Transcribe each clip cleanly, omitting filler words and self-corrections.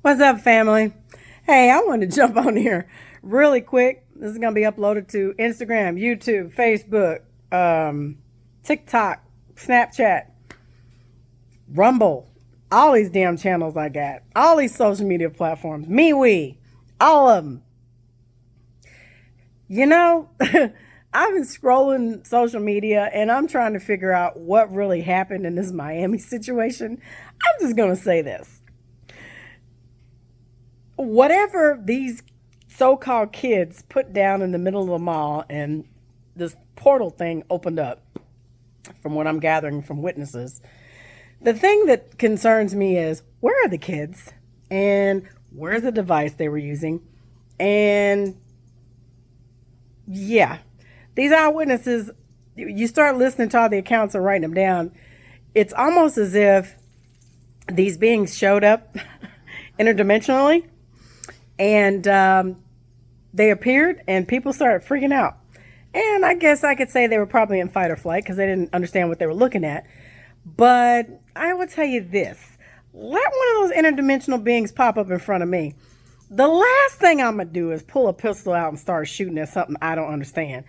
What's up, family? Hey, I wanted to jump on here really quick. This is going to be uploaded to Instagram, YouTube, Facebook, TikTok, Snapchat, Rumble, all these damn channels I got, all these social media platforms, MeWe, all of them. You know, I've been scrolling social media and I'm trying to figure out what really happened in this Miami situation. I'm just going to say this. Whatever these so-called kids put down in the middle of the mall and this portal thing opened up, from what I'm gathering from witnesses, the thing that concerns me is, where are the kids and where's the device they were using? And yeah, these eyewitnesses, you start listening to all the accounts and writing them down, it's almost as if these beings showed up interdimensionally and they appeared and people started freaking out. And I guess I could say they were probably in fight or flight because they didn't understand what they were looking at. But I will tell you this. Let one of those interdimensional beings pop up in front of me. The last thing I'm going to do is pull a pistol out and start shooting at something I don't understand.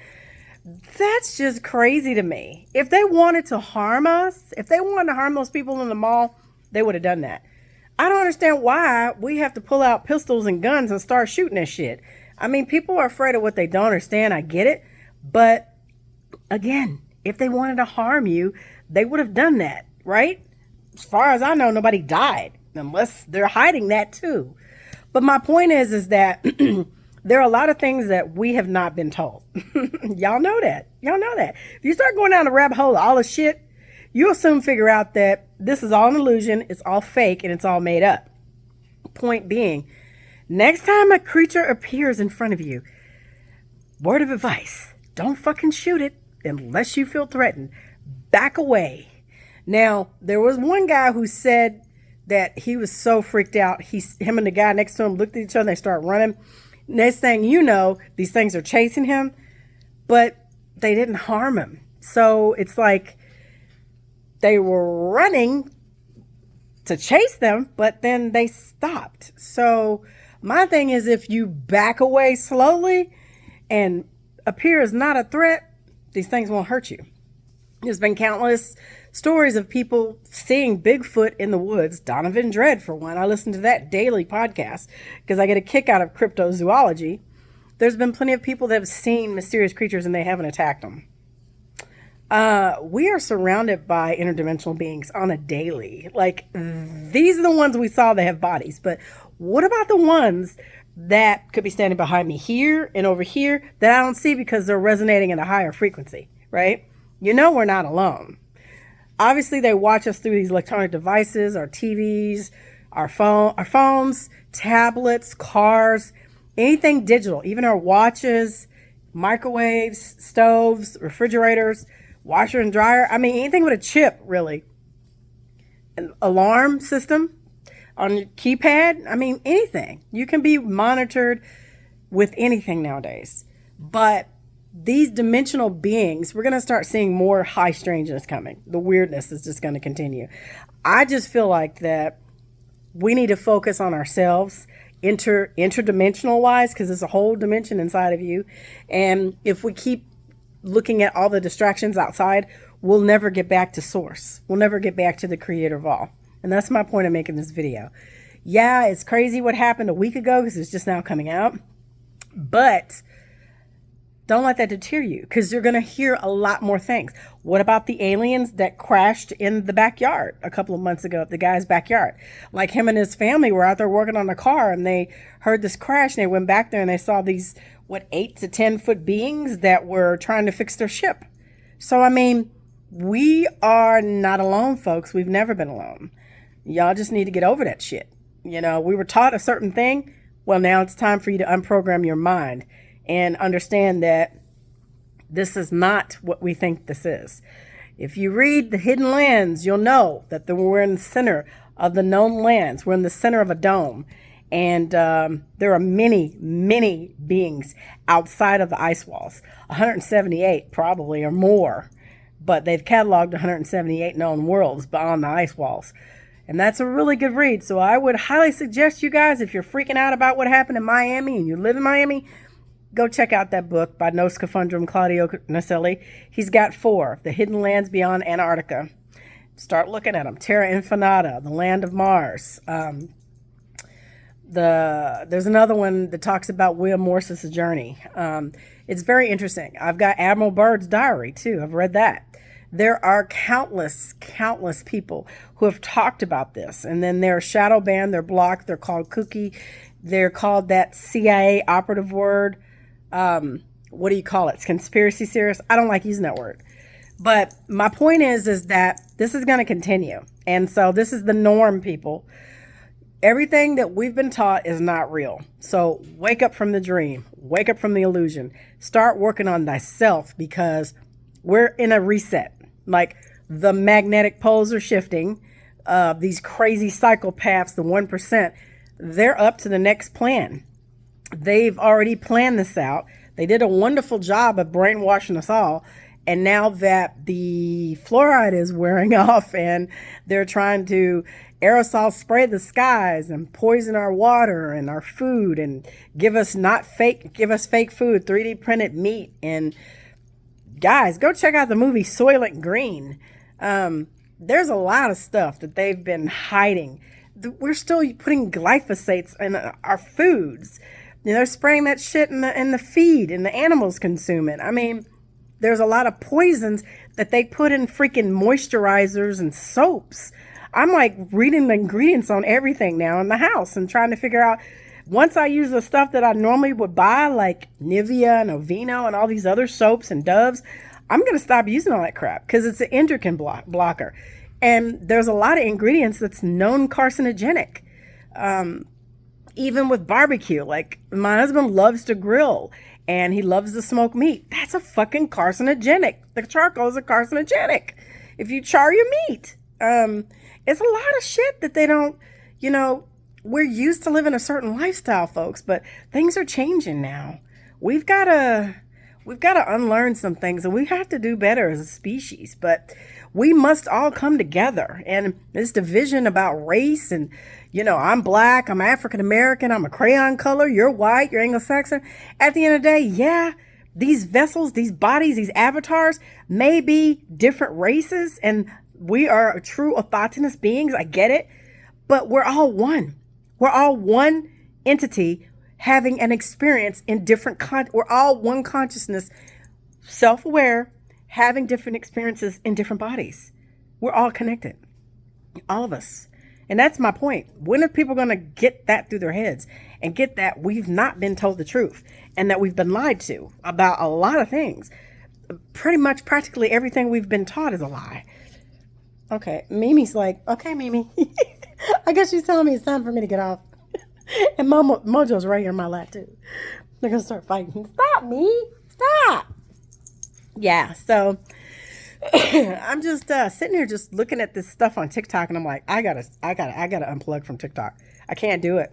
That's just crazy to me. If they wanted to harm us, if they wanted to harm those people in the mall, they would have done that. I don't understand why we have to pull out pistols and guns and start shooting at shit. I mean, people are afraid of what they don't understand. I get it. But again, if they wanted to harm you, they would have done that, right? As far as I know, nobody died, unless they're hiding that too. But my point is that there are a lot of things that we have not been told. Y'all know that. Y'all know that. If you start going down the rabbit hole of all this shit, you'll soon figure out that this is all an illusion, it's all fake, and it's all made up. Point being, next time a creature appears in front of you, word of advice, don't fucking shoot it unless you feel threatened. Back away. Now, there was one guy who said that he was so freaked out. Him and the guy next to him looked at each other and they started running. Next thing you know, these things are chasing him, but they didn't harm him. So it's like they were running to chase them, but then they stopped. So my thing is, if you back away slowly and appear as not a threat, these things won't hurt you. There's been countless stories of people seeing Bigfoot in the woods. Donovan Dredd, for one. I listen to that daily podcast because I get a kick out of cryptozoology. There's been plenty of people that have seen mysterious creatures and they haven't attacked them. We are surrounded by interdimensional beings on a daily. Like, these are the ones we saw that have bodies. But what about the ones that could be standing behind me here and over here that I don't see because they're resonating at a higher frequency, right? You know we're not alone. Obviously, they watch us through these electronic devices, our TVs, our phones, tablets, cars, anything digital, even our watches, microwaves, stoves, refrigerators, washer and dryer. I mean, anything with a chip, really. An alarm system on your keypad. I mean, anything. You can be monitored with anything nowadays. But these dimensional beings, we're going to start seeing more high strangeness coming. The weirdness is just going to continue. I just feel like that we need to focus on ourselves interdimensional wise, because there's a whole dimension inside of you. And if we keep looking at all the distractions outside, we'll never get back to source. We'll never get back to the creator of all. And that's my point of making this video. Yeah, it's crazy what happened a week ago because it's just now coming out. But don't let that deter you, because you're going to hear a lot more things. What about the aliens that crashed in the backyard a couple of months ago, the guy's backyard? Like, him and his family were out there working on a car and they heard this crash and they went back there and they saw these, 8 to 10 foot beings that were trying to fix their ship. So, I mean, we are not alone, folks. We've never been alone. Y'all just need to get over that shit. You know, we were taught a certain thing. Well, now it's time for you to unprogram your mind and understand that this is not what we think this is. If you read The Hidden Lands, you'll know that we're in the center of the known lands. We're in the center of a dome. And there are many, many beings outside of the ice walls. 178 probably or more. But they've cataloged 178 known worlds beyond the ice walls. And that's a really good read. So I would highly suggest you guys, if you're freaking out about what happened in Miami and you live in Miami, go check out that book by No Scaphandrum Claudio Naselli. He's got 4, The Hidden Lands Beyond Antarctica. Start looking at them. Terra Infinita, The Land of Mars. There's another one that talks about William Morris's journey. It's very interesting. I've got Admiral Byrd's diary too. I've read that. There are countless people who have talked about this. And then they're shadow banned, they're blocked, they're called kooky. They're called that CIA operative word. What do you call it? It's conspiracy theorists. I don't like using that word. But my point is that this is going to continue. And so this is the norm, people. Everything that we've been taught is not real. So wake up from the dream. Wake up from the illusion. Start working on thyself, because we're in a reset. Like, the magnetic poles are shifting. These crazy psychopaths, the 1%, they're up to the next plan. They've already planned this out. They did a wonderful job of brainwashing us all. And now that the fluoride is wearing off and they're trying to aerosol spray the skies and poison our water and our food and give us fake food, 3D printed meat. And guys, go check out the movie Soylent Green. There's a lot of stuff that they've been hiding. We're still putting glyphosates in our foods. They're spraying that shit in the feed, and the animals consume it. I mean, there's a lot of poisons that they put in freaking moisturizers and soaps. I'm like reading the ingredients on everything now in the house and trying to figure out, once I use the stuff that I normally would buy, like Nivea and Aveeno and all these other soaps and Doves, I'm going to stop using all that crap because it's an endocrine blocker. And there's a lot of ingredients that's known carcinogenic. Even with barbecue, like my husband loves to grill and he loves to smoke meat. That's a fucking carcinogenic. The charcoal is a carcinogenic if you char your meat. It's a lot of shit that they don't, we're used to living a certain lifestyle, folks, but things are changing now. We've got to unlearn some things, and we have to do better as a species, but we must all come together. And this division about race and, I'm black, I'm African American, I'm a crayon color, you're white, you're Anglo-Saxon. At the end of the day, yeah, these vessels, these bodies, these avatars may be different races, and we are true autonomous beings. I get it, but we're all one. We're all one entity having an experience in different we're all one consciousness, self-aware, having different experiences in different bodies. We're all connected, all of us. And that's my point. When are people going to get that through their heads and get that we've not been told the truth and that we've been lied to about a lot of things? Pretty much practically everything we've been taught is a lie. Okay, Mimi's like, okay, Mimi. I guess she's telling me it's time for me to get off. And Mojo's right here in my lap, too. They're going to start fighting. Stop, me. Stop. Yeah, so I'm just sitting here just looking at this stuff on TikTok, and I'm like, I gotta unplug from TikTok. I can't do it.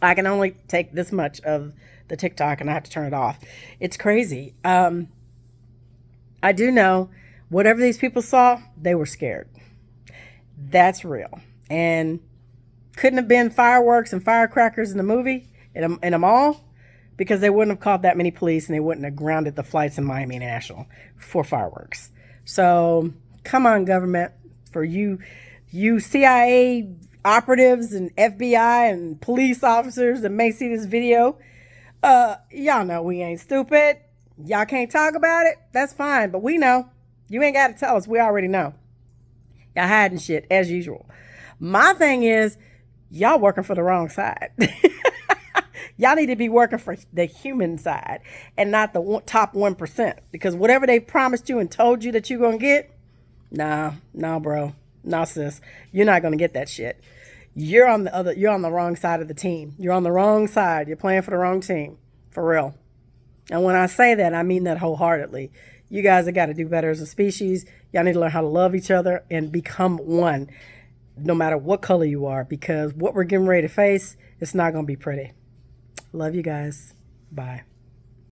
I can only take this much of the TikTok, and I have to turn it off. It's crazy. I do know whatever these people saw, they were scared. That's real. And couldn't have been fireworks and firecrackers in the movie, in a mall, because they wouldn't have called that many police and they wouldn't have grounded the flights in Miami National for fireworks. So come on, government, for you CIA operatives and FBI and police officers that may see this video. Y'all know we ain't stupid. Y'all can't talk about it. That's fine, but we know. You ain't got to tell us. We already know. Y'all hiding shit as usual. My thing is, y'all working for the wrong side. Y'all need to be working for the human side and not the top 1%. Because whatever they promised you and told you that you're going to get, nah, bro. Nah, sis. You're not going to get that shit. You're on the wrong side of the team. You're on the wrong side. You're playing for the wrong team. For real. And when I say that, I mean that wholeheartedly. You guys have got to do better as a species. Y'all need to learn how to love each other and become one, no matter what color you are, because what we're getting ready to face, it's not going to be pretty. Love you guys. Bye.